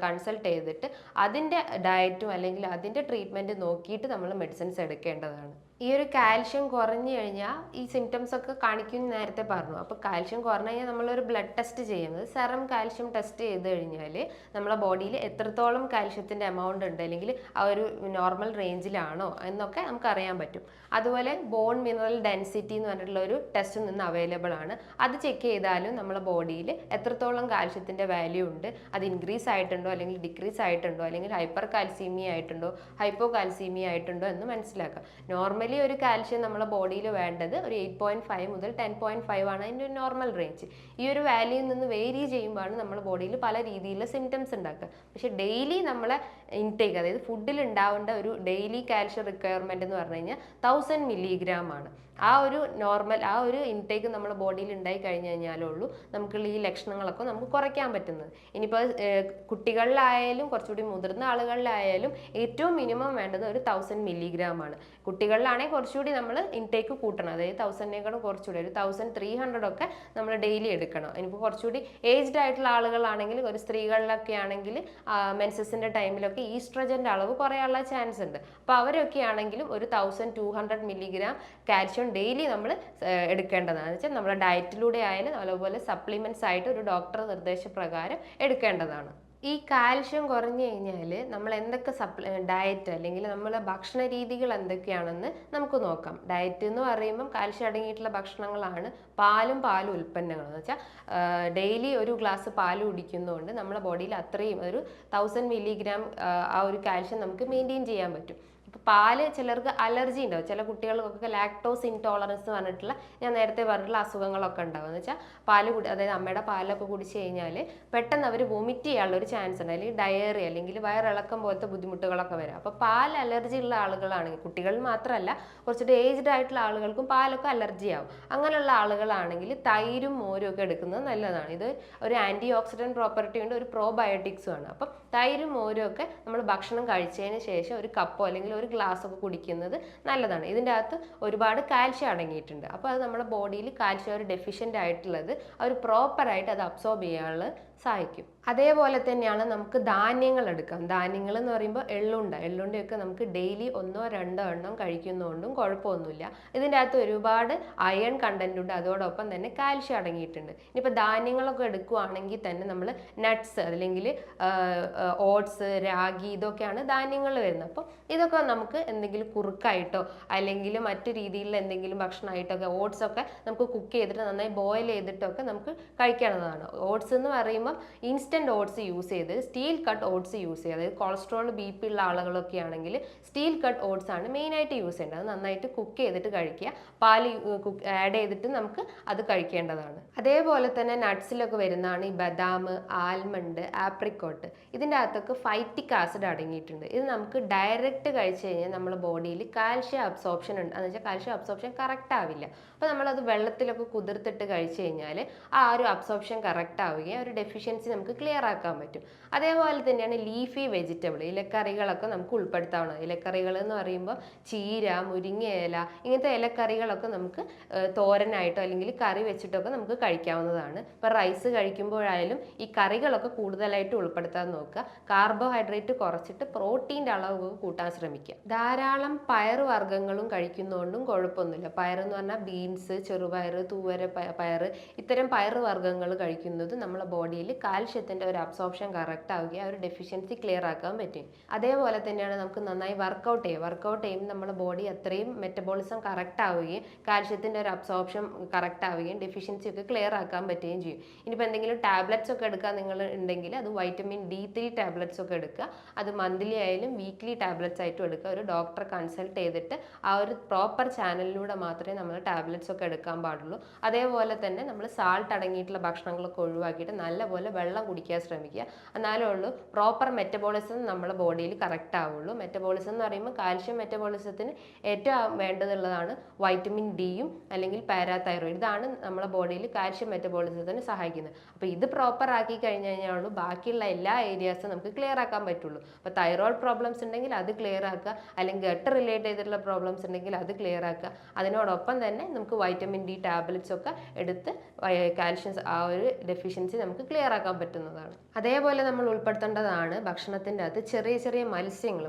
കൺസൾട്ട് ചെയ്തിട്ട് അതിൻ്റെ ഡയറ്റും അല്ലെങ്കിൽ അതിൻ്റെ ട്രീറ്റ്മെൻറ്റ് നോക്കിയിട്ട് നമ്മൾ മെഡിസിൻസ് എടുക്കേണ്ടതാണ്. ഈ ഒരു കാൽഷ്യം കുറഞ്ഞു കഴിഞ്ഞാൽ ഈ സിംറ്റംസ് ഒക്കെ കാണിക്കും നേരത്തെ പറഞ്ഞു. അപ്പോൾ കാൽഷ്യം കുറഞ്ഞു കഴിഞ്ഞാൽ നമ്മളൊരു ബ്ലഡ് ടെസ്റ്റ് ചെയ്യുന്നത് സെറം കാൽഷ്യം ടെസ്റ്റ് ചെയ്ത് കഴിഞ്ഞാൽ നമ്മളെ ബോഡിയിൽ എത്രത്തോളം കാൽഷ്യത്തിൻ്റെ എമൗണ്ട് ഉണ്ട് അല്ലെങ്കിൽ ആ ഒരു നോർമൽ റേഞ്ചിലാണോ എന്നൊക്കെ നമുക്ക് അറിയാൻ പറ്റും. അതുപോലെ ബോൺ മിനറൽ ഡെൻസിറ്റി എന്ന് പറഞ്ഞിട്ടുള്ള ഒരു ടെസ്റ്റ് നിന്ന് അവൈലബിൾ ആണ്. അത് ചെക്ക് ചെയ്താലും നമ്മളെ ബോഡിയിൽ എത്രത്തോളം കാൽഷ്യത്തിൻ്റെ വാല്യൂ ഉണ്ട്, അത് ഇൻക്രീസ് ആയിട്ടുണ്ടോ അല്ലെങ്കിൽ ഡിക്രീസ് ആയിട്ടുണ്ടോ അല്ലെങ്കിൽ ഹൈപ്പർ കാൽസീമിയ ആയിട്ടുണ്ടോ ഹൈപ്പോ കാൽസീമിയ ആയിട്ടുണ്ടോ എന്ന് മനസ്സിലാക്കാം. നോർമലി ഒരു കാൽഷ്യം നമ്മുടെ ബോഡിയിൽ വേണ്ടത് ഒരു 8.5 മുതൽ 10.5 ആണ് അതിൻ്റെ ഒരു നോർമൽ റേഞ്ച്. ഈ ഒരു വാല്യൂയിൽ നിന്ന് വേരി ചെയ്യുമ്പോഴാണ് നമ്മുടെ ബോഡിയിൽ പല രീതിയിലുള്ള സിംറ്റംസ് ഉണ്ടാക്കുക. പക്ഷേ ഡെയിലി നമ്മളെ ഇൻടേക്ക്, അതായത് ഫുഡിൽ ഉണ്ടാവേണ്ട ഒരു ഡെയിലി കാൽഷ്യം റിക്വയർമെൻറ്റ് എന്ന് പറഞ്ഞു കഴിഞ്ഞാൽ 1000 മില്ലിഗ്രാം ആണ്. ആ ഒരു നോർമൽ ആ ഒരു ഇൻടേക്ക് നമ്മുടെ ബോഡിയിൽ ഉണ്ടായി കഴിഞ്ഞു കഴിഞ്ഞാലുള്ളൂ നമുക്കുള്ള ഈ ലക്ഷണങ്ങളൊക്കെ നമുക്ക് കുറയ്ക്കാൻ പറ്റുന്നത്. ഇനിയിപ്പോൾ കുട്ടികളിലായാലും കുറച്ചുകൂടി മുതിർന്ന ആളുകളിലായാലും ഏറ്റവും മിനിമം വേണ്ടത് ഒരു 1000 മില്ലിഗ്രാം ആണ്. കുട്ടികളിലാണെങ്കിൽ കുറച്ചുകൂടി നമ്മൾ ഇൻടേക്ക് കൂട്ടണം, അതായത് 1000നേക്കാളും കുറച്ചുകൂടി ഒരു 1300 ഒക്കെ നമ്മൾ ഡെയിലി എടുക്കണം. ഇനിയിപ്പോൾ കുറച്ചുകൂടി ഏജ്ഡ് ആയിട്ടുള്ള ആളുകളാണെങ്കിൽ, ഒരു സ്ത്രീകളിലൊക്കെ ആണെങ്കിൽ മെൻസസിൻ്റെ ടൈമിലൊക്കെ ഈസ്ട്രജൻ്റെ അളവ് കുറയാനുള്ള ചാൻസ് ഉണ്ട്. അപ്പോൾ അവരൊക്കെ ആണെങ്കിലും ഒരു 1200 മില്ലിഗ്രാം കാൽഷ്യം ഡെയിലി നമ്മൾ എടുക്കേണ്ടതാണ്. വെച്ചാൽ നമ്മുടെ ഡയറ്റിലൂടെ ആയാലും അതുപോലെ സപ്ലിമെന്റ്സ് ആയിട്ട് ഒരു ഡോക്ടർ നിർദ്ദേശപ്രകാരം എടുക്കേണ്ടതാണ്. ഈ കാൽഷ്യം കുറഞ്ഞു കഴിഞ്ഞാൽ നമ്മൾ എന്തൊക്കെ ഡയറ്റ് അല്ലെങ്കിൽ നമ്മളെ ഭക്ഷണ രീതികൾ എന്തൊക്കെയാണെന്ന് നമുക്ക് നോക്കാം. ഡയറ്റ് എന്ന് പറയുമ്പം കാൽഷ്യം അടങ്ങിയിട്ടുള്ള ഭക്ഷണങ്ങളാണ് പാലും ഉൽപ്പന്നങ്ങളും. എന്ന് വെച്ചാൽ ഡെയിലി ഒരു ഗ്ലാസ് പാല് കുടിക്കുന്നതുകൊണ്ട് നമ്മുടെ ബോഡിയിൽ അത്രയും ഒരു 1000 മില്ലിഗ്രാം ആ ഒരു കാൽഷ്യം നമുക്ക് മെയിൻറ്റെയിൻ ചെയ്യാൻ പറ്റും. അപ്പോൾ പാല് ചിലർക്ക് അലർജി ഉണ്ടാവും, ചില കുട്ടികൾക്കൊക്കെ ലാക്ടോസ് ഇൻടോളറൻസ് എന്ന് പറഞ്ഞിട്ടുള്ള ഞാൻ നേരത്തെ പറഞ്ഞിട്ടുള്ള അസുഖങ്ങളൊക്കെ ഉണ്ടാവും. എന്ന് വെച്ചാൽ അതായത് അമ്മയുടെ പാലൊക്കെ കുടിച്ച് കഴിഞ്ഞാൽ പെട്ടെന്ന് അവർ വൊമിറ്റ് ചെയ്യാനുള്ള ഒരു ചാൻസ് ഉണ്ട്, അല്ലെങ്കിൽ ഡയറി അല്ലെങ്കിൽ വയറിളക്കം പോലത്തെ ബുദ്ധിമുട്ടുകളൊക്കെ വരാം. അപ്പോൾ പാൽ അലർജി ഉള്ള ആളുകളാണെങ്കിൽ, കുട്ടികൾ മാത്രമല്ല കുറച്ചിട്ട് ഏജ്ഡ് ആയിട്ടുള്ള ആളുകൾക്കും പാലൊക്കെ അലർജി ആവും. അങ്ങനെയുള്ള ആളുകളാണെങ്കിൽ തൈരും മോരും ഒക്കെ എടുക്കുന്നത് നല്ലതാണ്. ഇത് ഒരു ആൻറ്റി ഓക്സിഡൻറ്റ് പ്രോപ്പർട്ടി ഉണ്ട്, ഒരു പ്രോബയോട്ടിക്സും ആണ്. അപ്പം തൈരും മോരും ഒക്കെ നമ്മൾ ഭക്ഷണം കഴിച്ചതിന് ശേഷം ഒരു കപ്പോ അല്ലെങ്കിൽ ഒരു ഗ്ലാസ് ഒക്കെ കുടിക്കുന്നത് നല്ലതാണ്. ഇതിൻ്റെ അകത്ത് ഒരുപാട് കാൽഷ്യം അടങ്ങിയിട്ടുണ്ട്. അപ്പോൾ അത് നമ്മുടെ ബോഡിയിൽ കാൽഷ്യം ഒരു ഡെഫിഷ്യൻ്റ് ആയിട്ടുള്ളത് അവർ പ്രോപ്പറായിട്ട് അത് അബ്സോർബ് ചെയ്യാനുള്ള സഹായിക്കും. അതേപോലെ തന്നെയാണ് നമുക്ക് ധാന്യങ്ങൾ എടുക്കാം. ധാന്യങ്ങൾ എന്ന് പറയുമ്പോൾ എള്ളുണ്ടയൊക്കെ നമുക്ക് ഡെയിലി 1-2 എണ്ണം കഴിക്കുന്നതുകൊണ്ടും കുഴപ്പമൊന്നുമില്ല. ഇതിൻ്റെ അകത്ത് ഒരുപാട് അയൺ കണ്ടന്റ് ഉണ്ട്, അതോടൊപ്പം തന്നെ കാൽഷ്യം അടങ്ങിയിട്ടുണ്ട്. ഇനിയിപ്പോൾ ധാന്യങ്ങളൊക്കെ എടുക്കുകയാണെങ്കിൽ തന്നെ നമ്മൾ നട്ട്സ് അല്ലെങ്കിൽ ഓട്സ്, രാഗി, ഇതൊക്കെയാണ് ധാന്യങ്ങൾ വരുന്നത്. അപ്പോൾ ഇതൊക്കെ നമുക്ക് എന്തെങ്കിലും കുറുക്കായിട്ടോ അല്ലെങ്കിൽ മറ്റു രീതിയിലുള്ള എന്തെങ്കിലും ഭക്ഷണമായിട്ടൊക്കെ ഓട്സൊക്കെ നമുക്ക് കുക്ക് ചെയ്തിട്ട് നന്നായി ബോയിൽ ചെയ്തിട്ടൊക്കെ നമുക്ക് കഴിക്കാവുന്നതാണ്. ഓട്സ് എന്ന് പറയുമ്പോൾ ഇൻസ്റ്റന്റ് ഓട്സ് യൂസ് ചെയ്ത് സ്റ്റീൽ കട്ട് ഓട്സ് യൂസ് ചെയ്യുക. അതായത് കൊളസ്ട്രോൾ BP ഉള്ള ആളുകളൊക്കെ ആണെങ്കിൽ സ്റ്റീൽ കട്ട് ഓട്സ് ആണ് മെയിനായിട്ട് യൂസ് ചെയ്യേണ്ടത്. അത് നന്നായിട്ട് കുക്ക് ചെയ്തിട്ട് കഴിക്കുക, പാല് ആഡ് ചെയ്തിട്ട് നമുക്ക് അത് കഴിക്കേണ്ടതാണ്. അതേപോലെ തന്നെ നട്ട്സിലൊക്കെ വരുന്നതാണ് ഈ ബദാം, ആൽമണ്ട്, ആപ്രിക്കോട്ട്. ഇതിൻ്റെ അകത്തൊക്കെ ഫൈറ്റിക് ആസിഡ് അടങ്ങിയിട്ടുണ്ട്. ഇത് നമുക്ക് ഡയറക്റ്റ് കഴിച്ചു കഴിഞ്ഞാൽ നമ്മുടെ ബോഡിയിൽ കാൽഷ്യം അബ്സോർപ്ഷൻ ഉണ്ട്, എന്ന് വെച്ചാൽ കാൽഷ്യം അബ്സോർപ്ഷൻ കറക്റ്റ് ആവില്ല. അപ്പോൾ നമ്മളത് വെള്ളത്തിലൊക്കെ കുതിർത്തിട്ട് കഴിച്ചു കഴിഞ്ഞാൽ ആ ഒരു അബ്സോർപ്ഷൻ കറക്റ്റ് ആവുകയും ഒരു ഡെഫിഷ്യൻസി നമുക്ക് ക്ലിയർ ആക്കാൻ പറ്റും. അതേപോലെ തന്നെയാണ് ലീഫി വെജിറ്റബിൾ, ഇലക്കറികളൊക്കെ നമുക്ക് ഉൾപ്പെടുത്താവുന്നത്. ഇലക്കറികൾ എന്ന് പറയുമ്പോൾ ചീര, മുരിങ്ങയില, ഇങ്ങനത്തെ ഇലക്കറികളൊക്കെ നമുക്ക് തോരനായിട്ടോ അല്ലെങ്കിൽ കറി വെച്ചിട്ടൊക്കെ നമുക്ക് കഴിക്കാവുന്നതാണ്. ഇപ്പോൾ റൈസ് കഴിക്കുമ്പോഴായാലും ഈ കറികളൊക്കെ കൂടുതലായിട്ട് ഉൾപ്പെടുത്താൻ നോക്കുക. കാർബോഹൈഡ്രേറ്റ് കുറച്ചിട്ട് പ്രോട്ടീൻ്റെ അളവ് കൂട്ടാൻ ശ്രമിക്കുക. ധാരാളം പയർ വർഗ്ഗങ്ങളും കഴിക്കുന്നതുകൊണ്ടും കുഴപ്പമൊന്നുമില്ല. പയറെന്ന് പറഞ്ഞാൽ ബീൻസ്, ചെറുപയർ, തൂവര പയർ, ഇത്തരം പയർ വർഗ്ഗങ്ങൾ കഴിക്കുന്നത് നമ്മളെ ബോഡിയിൽ കാൽഷ്യത്തിൻ്റെ ഒരു അബ്സോർപ്ഷൻ കറക്റ്റ് ആവുകയും ആ ഒരു ഡെഫിഷ്യൻസി ക്ലിയർ ആക്കാൻ പറ്റും. അതേപോലെ തന്നെയാണ് നമുക്ക് നന്നായി വർക്കൗട്ട് ചെയ്യുമ്പോൾ നമ്മുടെ ബോഡി അത്രയും മെറ്റബോളിസം കറക്റ്റ് ആവുകയും കാൽഷ്യത്തിൻ്റെ ഒരു അബ്സോർപ്ഷൻ കറക്റ്റ് ആവുകയും ഡെഫിഷ്യൻസി ഒക്കെ ക്ലിയർ ആക്കാൻ പറ്റുകയും ചെയ്യും. ഇനിയിപ്പോൾ എന്തെങ്കിലും ടാബ്ലറ്റ്സ് ഒക്കെ എടുക്കാൻ നിങ്ങൾ ഉണ്ടെങ്കിൽ അത് വൈറ്റമിൻ D3 ടാബ്ലറ്റ്സ് ഒക്കെ എടുക്കുക. അത് മന്ത്ലി ആയാലും വീക്ക്ലി ടാബ്ലറ്റ്സ് ആയിട്ടും എടുക്കുക. ഒരു ഡോക്ടറെ കൺസൾട്ട് ചെയ്തിട്ട് ആ ഒരു പ്രോപ്പർ ചാനലിലൂടെ മാത്രമേ നമ്മൾ ടാബ്ലറ്റ്സ് ഒക്കെ എടുക്കാൻ പാടുള്ളൂ. അതേപോലെ തന്നെ നമ്മൾ സാൾട്ട് അടങ്ങിയിട്ടുള്ള ഭക്ഷണങ്ങളൊക്കെ ഒഴിവാക്കിയിട്ട് നല്ലപോലെ വെള്ളം കുടിക്കാൻ ശ്രമിക്കുക. എന്നാലേ ഉള്ളൂ പ്രോപ്പർ മെറ്റബോളിസം നമ്മുടെ ബോഡിയിൽ കറക്റ്റ് ആവുള്ളൂ. മെറ്റബോളിസം എന്ന് പറയുമ്പോൾ കാൽഷ്യം മെറ്റബോളിസത്തിന് ഏറ്റവും വേണ്ടതുള്ളതാണ് വൈറ്റമിൻ ഡിയും അല്ലെങ്കിൽ പാരാതൈറോയിഡ്. ഇതാണ് നമ്മുടെ ബോഡിയിൽ കാൽഷ്യം മെറ്റബോളിസത്തിന് സഹായിക്കുന്നത്. അപ്പോൾ ഇത് പ്രോപ്പർ ആക്കി കഴിഞ്ഞ് കഴിഞ്ഞാൽ ബാക്കിയുള്ള എല്ലാ ഏരിയാസും നമുക്ക് ക്ലിയർ ആക്കാൻ പറ്റുള്ളൂ. അപ്പോൾ തൈറോയിഡ് പ്രോബ്ലംസ് ഉണ്ടെങ്കിൽ അത് ക്ലിയർ ആക്കുക, അല്ലെങ്കിൽ ഗട്ട് റിലേറ്റ് ചെയ്തിട്ടുള്ള പ്രോബ്ലംസ് ഉണ്ടെങ്കിൽ അത് ക്ലിയർ ആക്കുക. അതിനോടൊപ്പം തന്നെ നമുക്ക് വൈറ്റമിൻ D ടാബ്ലറ്റ്സ് ഒക്കെ എടുത്ത് കാൽഷ്യം ആ ഒരു ഡെഫിഷ്യൻസി നമുക്ക് ക്ലിയർ ആക്കാൻ പറ്റുന്നതാണ്. അതേപോലെ നമ്മൾ ഉൾപ്പെടുത്തേണ്ടതാണ് ഭക്ഷണത്തിൻ്റെ അകത്ത് ചെറിയ ചെറിയ മത്സ്യങ്ങൾ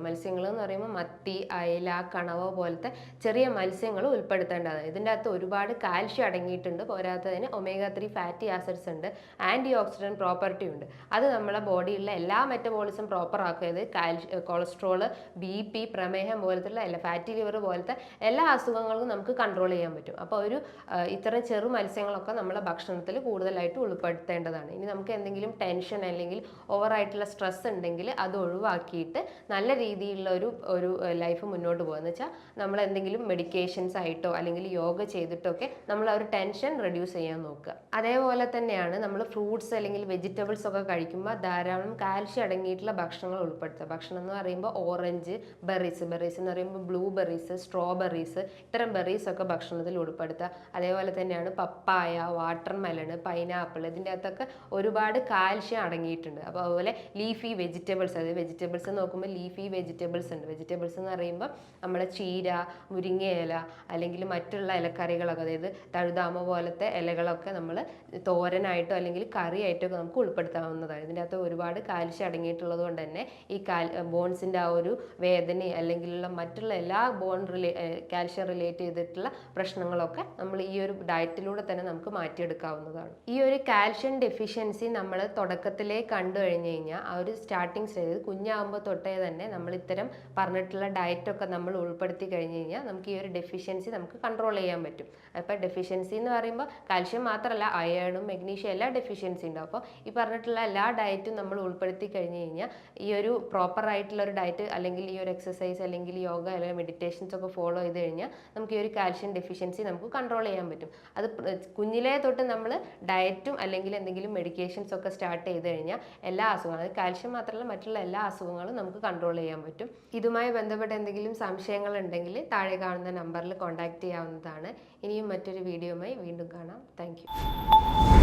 എന്ന് പറയുമ്പോൾ മത്തി, അയല, കണവ പോലത്തെ ചെറിയ മത്സ്യങ്ങൾ ഉൾപ്പെടുത്തേണ്ടതാണ്. ഇതിൻ്റെ അകത്ത് ഒരുപാട് കാൽഷ്യം അടങ്ങിയിട്ടുണ്ട്. പോരാത്തതിന് omega-3 ഫാറ്റി ആസിഡ്സ് ഉണ്ട്, ആൻറ്റി ഓക്സിഡൻറ്റ് പ്രോപ്പർട്ടി ഉണ്ട്. അത് നമ്മളെ ബോഡിയിലുള്ള എല്ലാ മെറ്റബോളിസം പ്രോപ്പർ ആക്കിയത് കൊളസ്ട്രോൾ, BP, പ്രമേഹം പോലത്തുള്ള ഫാറ്റി ലിവർ പോലത്തെ എല്ലാ അസുഖങ്ങളും നമുക്ക് കൺട്രോൾ ചെയ്യാൻ പറ്റും. അപ്പോൾ ഇത്തരം ചെറു മത്സ്യങ്ങളൊക്കെ നമ്മളെ ഭക്ഷണത്തിൽ കൂടുതലായിട്ട് ഉൾപ്പെടുത്തേണ്ടതാണ്. ഇനി നമുക്ക് എന്തെങ്കിലും ടെൻഷൻ അല്ലെങ്കിൽ ഓവറായിട്ടുള്ള സ്ട്രെസ് ഉണ്ടെങ്കിൽ അത് ഒഴിവാക്കിയിട്ട് നല്ല രീതിയിലുള്ള ഒരു ലൈഫ് മുന്നോട്ട് പോകുക. എന്ന് വെച്ചാൽ നമ്മൾ എന്തെങ്കിലും മെഡിക്കേഷൻസ് ആയിട്ടോ അല്ലെങ്കിൽ യോഗ ചെയ്തിട്ടൊക്കെ നമ്മൾ ആ ഒരു ടെൻഷൻ റെഡ്യൂസ് ചെയ്യാൻ നോക്കുക. അതേപോലെ തന്നെയാണ് നമ്മൾ ഫ്രൂട്ട്സ് അല്ലെങ്കിൽ വെജിറ്റബിൾസ് ഒക്കെ കഴിക്കുമ്പോൾ ധാരാളം കാൽഷ്യം അടങ്ങിയിട്ടുള്ള ഭക്ഷണങ്ങൾ ഉൾപ്പെടുത്തുക. ഭക്ഷണം എന്ന് പറയുമ്പോൾ ഓറഞ്ച്, ബെറീസ് എന്ന് പറയുമ്പോൾ ബ്ലൂബെറീസ്, സ്ട്രോബെറീസ്, ഇത്തരം ബെറീസ് ഒക്കെ ഭക്ഷണത്തിൽ ഉൾപ്പെടുത്തുക. അതേപോലെ തന്നെയാണ് പപ്പായ, വാട്ടർമെലൺ, പൈനാപ്പിൾ, ഇതിൻ്റെ അകത്തൊക്കെ ഒരുപാട് കാൽഷ്യം അടങ്ങിയിട്ടുണ്ട്. അപ്പോൾ അതുപോലെ ലീഫി വെജിറ്റബിൾസ്, അതായത് വെജിറ്റബിൾസ് നോക്കുമ്പോൾ ലീഫി വെജിറ്റബിൾസ് ഉണ്ട്. വെജിറ്റബിൾസ് എന്ന് പറയുമ്പോൾ നമ്മുടെ ചീര, മുരിങ്ങയില അല്ലെങ്കിൽ മറ്റുള്ള ഇലക്കറികളൊക്കെ, അതായത് തഴുതാമ പോലത്തെ ഇലകളൊക്കെ നമ്മൾ തോരനായിട്ടോ അല്ലെങ്കിൽ കറിയായിട്ടോ ഒക്കെ നമുക്ക് ഉൾപ്പെടുത്താവുന്നതാണ്. ഇതിൻ്റെ അകത്ത് ഒരുപാട് കാൽഷ്യം അടങ്ങിയിട്ടുള്ളത് കൊണ്ട് തന്നെ ഈ ബോൺസിൻ്റെ ആ ഒരു വേദന അല്ലെങ്കിലുള്ള മറ്റുള്ള എല്ലാ കാൽഷ്യം റിലേറ്റ് ചെയ്തിട്ടുള്ള പ്രശ്നങ്ങളൊക്കെ നമ്മൾ ഈ ഒരു ഡയറ്റിലൂടെ തന്നെ നമുക്ക് മാറ്റിയെടുക്കാവുന്നതാണ്. ഈ ഒരു കാൽഷ്യം ഡെഫിഷ്യൻസി ഡെഫിഷ്യൻസി നമ്മൾ തുടക്കത്തിലേ കണ്ടു കഴിഞ്ഞ് കഴിഞ്ഞാൽ ആ ഒരു സ്റ്റാർട്ടിങ് സ്റ്റേജ് കുഞ്ഞാകുമ്പോൾ തൊട്ടേ തന്നെ നമ്മൾ ഇത്തരം പറഞ്ഞിട്ടുള്ള ഡയറ്റൊക്കെ നമ്മൾ ഉൾപ്പെടുത്തി കഴിഞ്ഞ് കഴിഞ്ഞാൽ നമുക്ക് ഈ ഒരു ഡെഫിഷ്യൻസി നമുക്ക് കൺട്രോൾ ചെയ്യാൻ പറ്റും. അപ്പോൾ ഡെഫിഷ്യൻസി എന്ന് പറയുമ്പോൾ കാൽഷ്യം മാത്രമല്ല അയേണും മെഗ്നീഷ്യം എല്ലാ ഡെഫിഷ്യൻസി ഉണ്ടാവും. അപ്പോൾ ഈ പറഞ്ഞിട്ടുള്ള എല്ലാ ഡയറ്റും നമ്മൾ ഉൾപ്പെടുത്തി കഴിഞ്ഞ് കഴിഞ്ഞാൽ ഈ ഒരു പ്രോപ്പർ ആയിട്ടുള്ള ഒരു ഡയറ്റ് അല്ലെങ്കിൽ ഈ ഒരു എക്സസൈസ് അല്ലെങ്കിൽ യോഗ അല്ലെങ്കിൽ മെഡിറ്റേഷൻസ് ഒക്കെ ഫോളോ ചെയ്ത് കഴിഞ്ഞാൽ നമുക്ക് ഈ ഒരു കാൽഷ്യം ഡെഫിഷ്യൻസി നമുക്ക് കൺട്രോൾ ചെയ്യാൻ പറ്റും. അത് കുഞ്ഞിലേ തൊട്ട് നമ്മൾ ഡയറ്റും അല്ലെങ്കിൽ എന്തെങ്കിലും മെഡിക്കേഷൻസ് ഒക്കെ സ്റ്റാർട്ട് ചെയ്ത് കഴിഞ്ഞാൽ എല്ലാ അസുഖങ്ങളും, അത് കാൽഷ്യം മാത്രമല്ല മറ്റുള്ള എല്ലാ അസുഖങ്ങളും നമുക്ക് കൺട്രോൾ ചെയ്യാൻ പറ്റും. ഇതുമായി ബന്ധപ്പെട്ട എന്തെങ്കിലും സംശയങ്ങൾ ഉണ്ടെങ്കിൽ താഴെ കാണുന്ന നമ്പറിൽ കോൺടാക്ട് ചെയ്യാവുന്നതാണ്. ഇനിയും മറ്റൊരു വീഡിയോയുമായി വീണ്ടും കാണാം. താങ്ക്